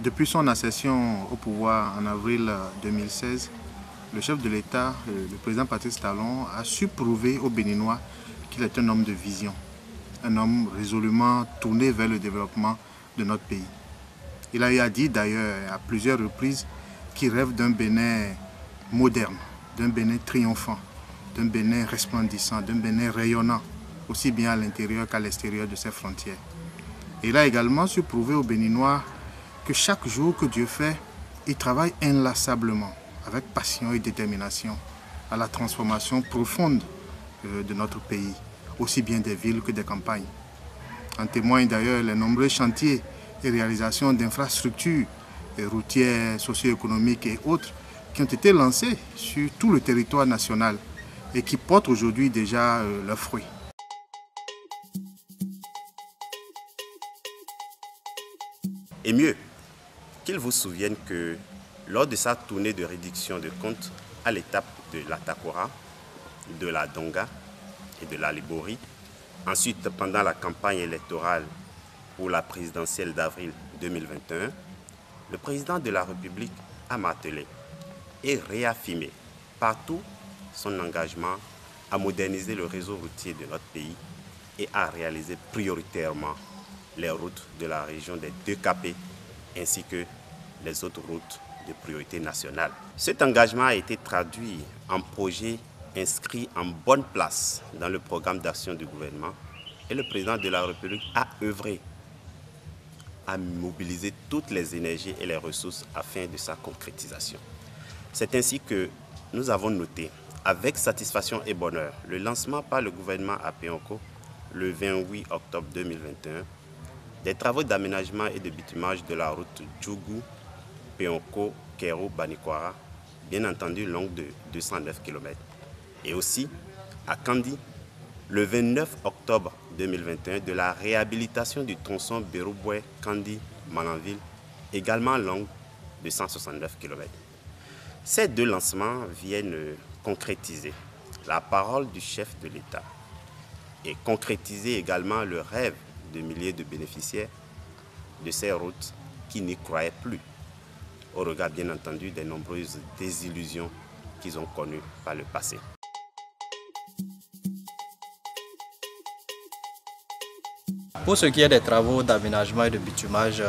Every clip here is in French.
Depuis son accession au pouvoir en avril 2016, le chef de l'État, le président Patrice Talon, a su prouver aux Béninois qu'il est un homme de vision, un homme résolument tourné vers le développement de notre pays. Il a eu à dire d'ailleurs à plusieurs reprises qu'il rêve d'un Bénin moderne, d'un Bénin triomphant, d'un Bénin resplendissant, d'un Bénin rayonnant, aussi bien à l'intérieur qu'à l'extérieur de ses frontières. Et il a également su prouver aux Béninois que chaque jour que Dieu fait, il travaille inlassablement, avec passion et détermination, à la transformation profonde de notre pays, aussi bien des villes que des campagnes. En témoignent d'ailleurs les nombreux chantiers et réalisations d'infrastructures routières, socio-économiques et autres qui ont été lancés sur tout le territoire national et qui portent aujourd'hui déjà leurs fruits. Et mieux, qu'il vous souvienne que lors de sa tournée de réduction de comptes à l'étape de la Takora, de la Donga et de la Libori, ensuite pendant la campagne électorale pour la présidentielle d'avril 2021, le président de la République a martelé et réaffirmé partout son engagement à moderniser le réseau routier de notre pays et à réaliser prioritairement les routes de la région des 2KP ainsi que les autres routes de priorité nationale. Cet engagement a été traduit en projet inscrit en bonne place dans le programme d'action du gouvernement et le président de la République a œuvré à mobiliser toutes les énergies et les ressources afin de sa concrétisation. C'est ainsi que nous avons noté avec satisfaction et bonheur le lancement par le gouvernement à Péonko le 28 octobre 2021 des travaux d'aménagement et de bitumage de la route Djougou, Péonko, Kéro, Banikwara, bien entendu longue de 209 km. Et aussi à Kandi, le 29 octobre 2021, de la réhabilitation du tronçon Bérouboué-Kandi-Malanville, également longue de 169 km. Ces deux lancements viennent concrétiser la parole du chef de l'État et concrétiser également le rêve de milliers de bénéficiaires de ces routes qui n'y croyaient plus, au regard bien entendu des nombreuses désillusions qu'ils ont connues par le passé. Pour ce qui est des travaux d'aménagement et de bitumage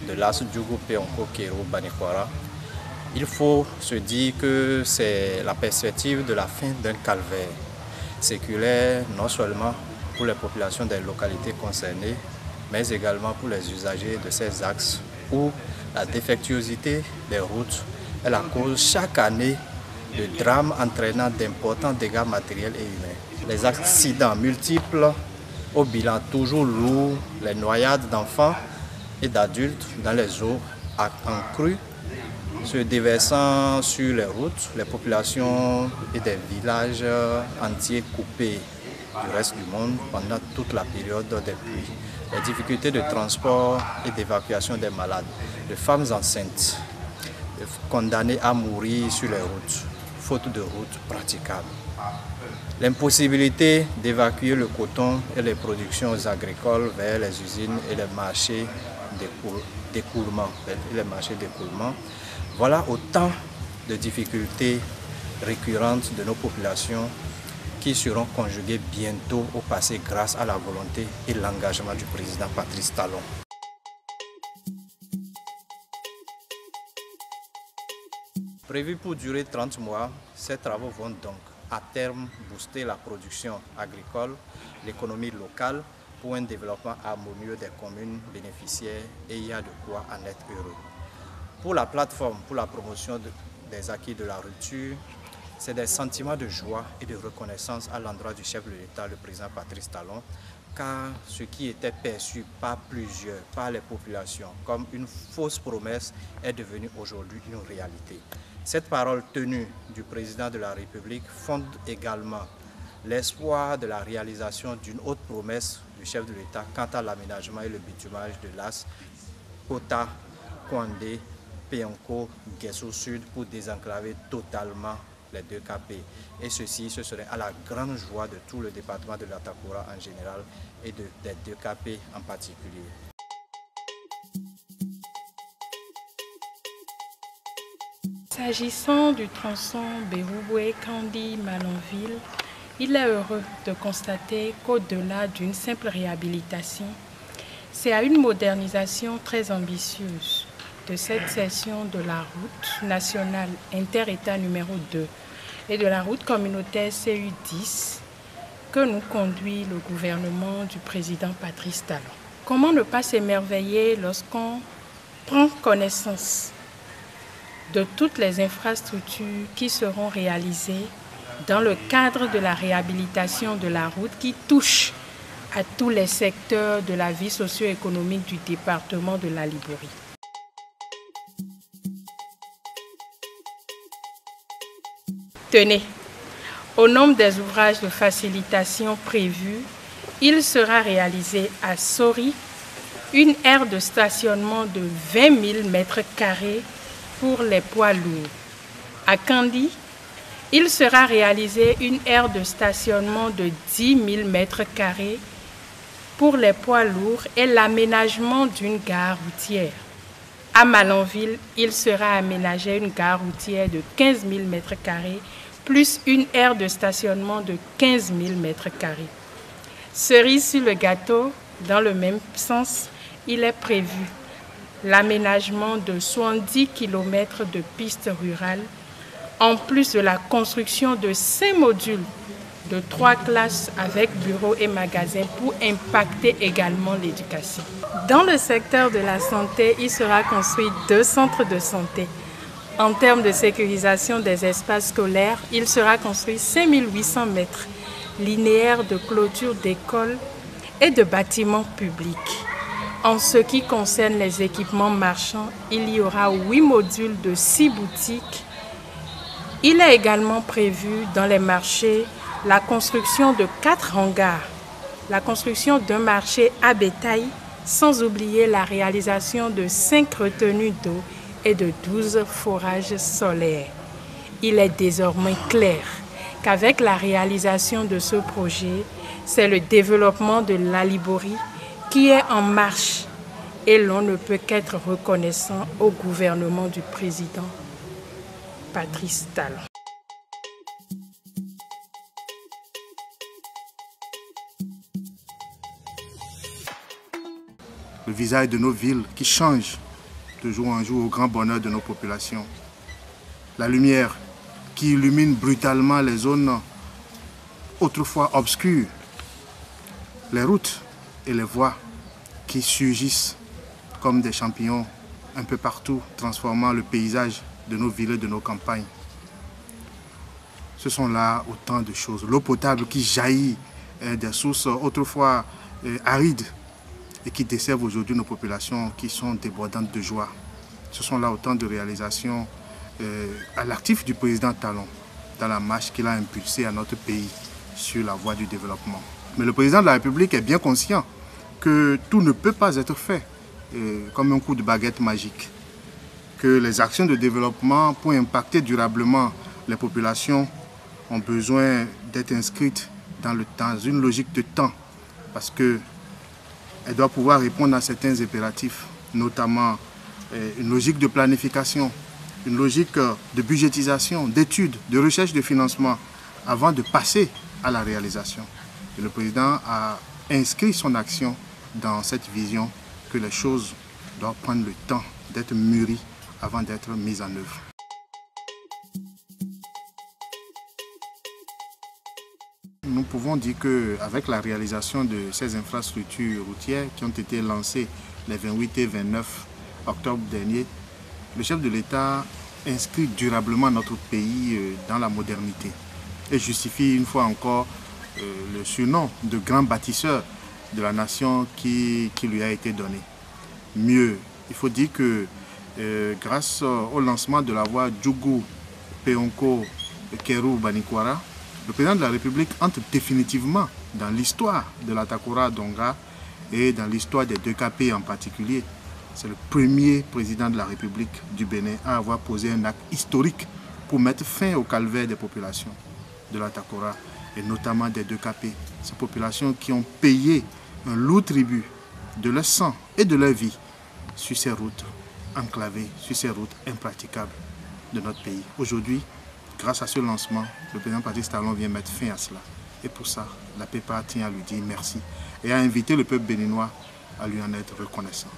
de l'As Djougou, Péonko, Kéro, Banikwara, il faut se dire que c'est la perspective de la fin d'un calvaire séculaire, non seulement pour les populations des localités concernées, mais également pour les usagers de ces axes où la défectuosité des routes est la cause chaque année de drames entraînant d'importants dégâts matériels et humains. Les accidents multiples au bilan toujours lourd, les noyades d'enfants et d'adultes dans les eaux en crue, se déversant sur les routes, les populations et des villages entiers coupés du reste du monde pendant toute la période des pluies. Les difficultés de transport et d'évacuation des malades, de femmes enceintes, condamnées à mourir sur les routes, faute de routes praticables. L'impossibilité d'évacuer le coton et les productions agricoles vers les usines et les marchés d'écoulement. Voilà autant de difficultés récurrentes de nos populations qui seront conjuguées bientôt au passé grâce à la volonté et l'engagement du président Patrice Talon. Prévu pour durer 30 mois, ces travaux vont donc à terme booster la production agricole, l'économie locale pour un développement harmonieux des communes bénéficiaires et il y a de quoi en être heureux. Pour la plateforme, pour la promotion des acquis de la rupture, c'est des sentiments de joie et de reconnaissance à l'endroit du chef de l'État, le président Patrice Talon, car ce qui était perçu par plusieurs, par les populations, comme une fausse promesse est devenu aujourd'hui une réalité. Cette parole tenue du président de la République fonde également l'espoir de la réalisation d'une autre promesse du chef de l'État quant à l'aménagement et le bitumage de l'As, Kota, Kouandé, Péonko, Guesso Sud pour désenclaver totalement les 2KP. Et ceci, ce serait à la grande joie de tout le département de la Takora en général et des 2KP en particulier. S'agissant du tronçon Bérouboué-Kandi-Malanville, il est heureux de constater qu'au-delà d'une simple réhabilitation, c'est à une modernisation très ambitieuse de cette section de la route nationale inter-État numéro 2 et de la route communautaire CU10 que nous conduit le gouvernement du président Patrice Talon. Comment ne pas s'émerveiller lorsqu'on prend connaissance de toutes les infrastructures qui seront réalisées dans le cadre de la réhabilitation de la route qui touche à tous les secteurs de la vie socio-économique du département de la Liborie. Tenez, au nombre des ouvrages de facilitation prévus, il sera réalisé à Sori une aire de stationnement de 20 000 m² pour les poids lourds. À Kandi, il sera réalisé une aire de stationnement de 10 000 m² pour les poids lourds et l'aménagement d'une gare routière. À Malanville, il sera aménagé une gare routière de 15 000 m² plus une aire de stationnement de 15 000 m². Cerise sur le gâteau, dans le même sens, il est prévu l'aménagement de 70 km de pistes rurales, en plus de la construction de 5 modules de 3 classes avec bureaux et magasins pour impacter également l'éducation. Dans le secteur de la santé, il sera construit 2 centres de santé. En termes de sécurisation des espaces scolaires, il sera construit 5 800 mètres linéaires de clôture d'écoles et de bâtiments publics. En ce qui concerne les équipements marchands, il y aura 8 modules de 6 boutiques. Il est également prévu dans les marchés la construction de 4 hangars, la construction d'un marché à bétail, sans oublier la réalisation de 5 retenues d'eau et de 12 forages solaires. Il est désormais clair qu'avec la réalisation de ce projet, c'est le développement de la Liborie qui est en marche et l'on ne peut qu'être reconnaissant au gouvernement du président Patrice Talon. Le visage de nos villes qui change de jour en jour au grand bonheur de nos populations. La lumière qui illumine brutalement les zones autrefois obscures. Les routes et les voies qui surgissent comme des champignons un peu partout, transformant le paysage de nos villes et de nos campagnes. Ce sont là autant de choses. L'eau potable qui jaillit des sources autrefois arides et qui desservent aujourd'hui nos populations qui sont débordantes de joie. Ce sont là autant de réalisations à l'actif du président Talon dans la marche qu'il a impulsée à notre pays sur la voie du développement. Mais le président de la République est bien conscient que tout ne peut pas être fait comme un coup de baguette magique. Que les actions de développement pour impacter durablement les populations ont besoin d'être inscrites dans une logique de temps parce qu'elle doit pouvoir répondre à certains impératifs, notamment une logique de planification, une logique de budgétisation, d'études, de recherche de financement avant de passer à la réalisation. Et le président a inscrit son action dans cette vision que les choses doivent prendre le temps d'être mûries avant d'être mises en œuvre. Nous pouvons dire qu'avec la réalisation de ces infrastructures routières qui ont été lancées les 28 et 29 octobre dernier, le chef de l'État inscrit durablement notre pays dans la modernité et justifie une fois encore le surnom de grand bâtisseur de la nation qui lui a été donné. Mieux, il faut dire que grâce au lancement de la voie Djougou-Peonko-Kéru-Banikwara, le président de la République entre définitivement dans l'histoire de la Takora-Donga et dans l'histoire des 2KP en particulier. C'est le premier président de la République du Bénin à avoir posé un acte historique pour mettre fin au calvaire des populations de la Takora et notamment des 2KP. Ces populations qui ont payé un lourd tribut de leur sang et de leur vie sur ces routes enclavées, sur ces routes impraticables. de notre pays. Aujourd'hui, grâce à ce lancement, le président Patrice Talon vient mettre fin à cela. Et pour ça, la PEPA tient à lui dire merci et à inviter le peuple béninois à lui en être reconnaissant.